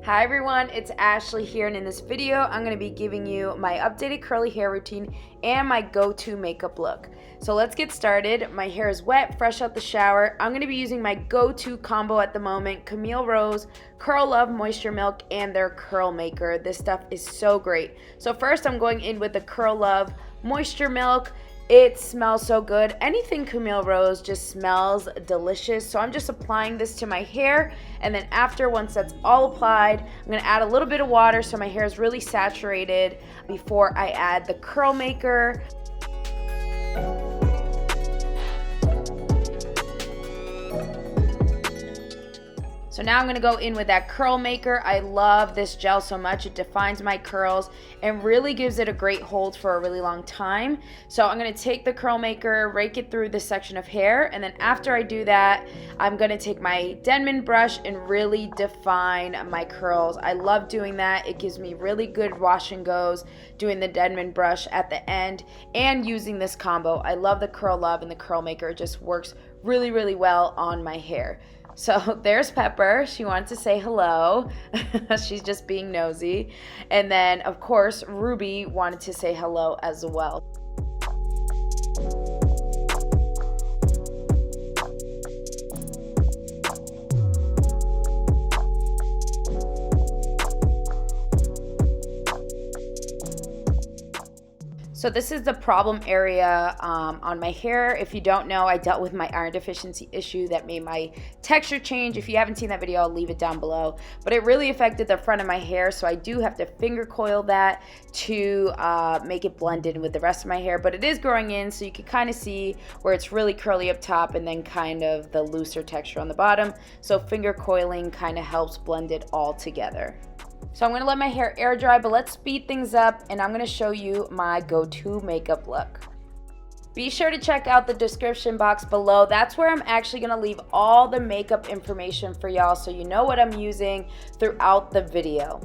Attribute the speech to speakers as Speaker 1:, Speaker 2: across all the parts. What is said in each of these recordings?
Speaker 1: Hi everyone, it's Ashley here, and in this video I'm going to be giving you my updated curly hair routine and my go-to makeup look. So let's get started. My hair is wet, fresh out the shower. I'm going to be using my go-to combo at the moment, Camille Rose Curl Love Moisture Milk and their Curl Maker. This stuff is so great. So first I'm going in with the Curl Love Moisture Milk. It smells so good. Anything Camille Rose just smells delicious. So I'm just applying this to my hair, and then after, once that's all applied, I'm gonna add a little bit of water so my hair is really saturated before I add the Curl Maker. So now I'm going to go in with that Curl Maker. I love this gel so much. It defines my curls and really gives it a great hold for a really long time. So I'm going to take the Curl Maker, rake it through this section of hair, and then after I do that, I'm going to take my Denman brush and really define my curls. I love doing that. It gives me really good wash and goes doing the Denman brush at the end and using this combo. I love the Curl Love and the Curl Maker. It just works really, really well on my hair. So there's Pepper. She wanted to say hello. She's just being nosy. And then, of course, Ruby wanted to say hello as well. So this is the problem area on my hair. If you don't know, I dealt with my iron deficiency issue that made my texture change. If you haven't seen that video, I'll leave it down below. But it really affected the front of my hair, so I do have to finger coil that to make it blend in with the rest of my hair. But it is growing in, so you can kind of see where it's really curly up top and then kind of the looser texture on the bottom. So finger coiling kind of helps blend it all together. So I'm going to let my hair air dry, but let's speed things up and I'm going to show you my go-to makeup look. Be sure to check out the description box below. That's where I'm actually going to leave all the makeup information for y'all so you know what I'm using throughout the video.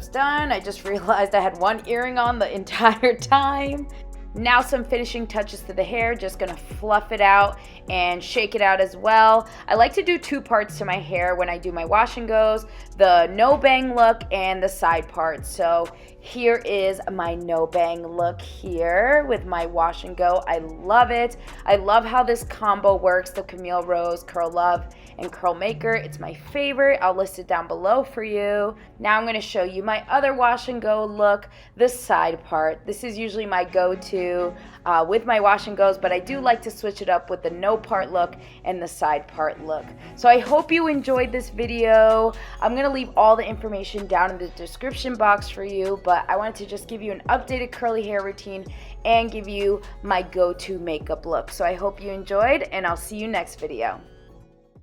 Speaker 1: looks done. I just realized I had one earring on the entire time. Now some finishing touches to the hair, just gonna fluff it out and shake it out as well. I like to do two parts to my hair when I do my wash and goes, the no bang look and the side part. So here is my no bang look here with my wash and go. I love it. I love how this combo works, the Camille Rose Curl Love and Curl Maker. It's my favorite. I'll list it down below for you. Now I'm going to show you my other wash and go look, the side part. This is usually my go-to with my wash and goes, but I do like to switch it up with the no part look and the side part look. So I hope you enjoyed this video. I'm going to leave all the information down in the description box for you, but I wanted to just give you an updated curly hair routine and give you my go-to makeup look. So I hope you enjoyed, and I'll see you next video.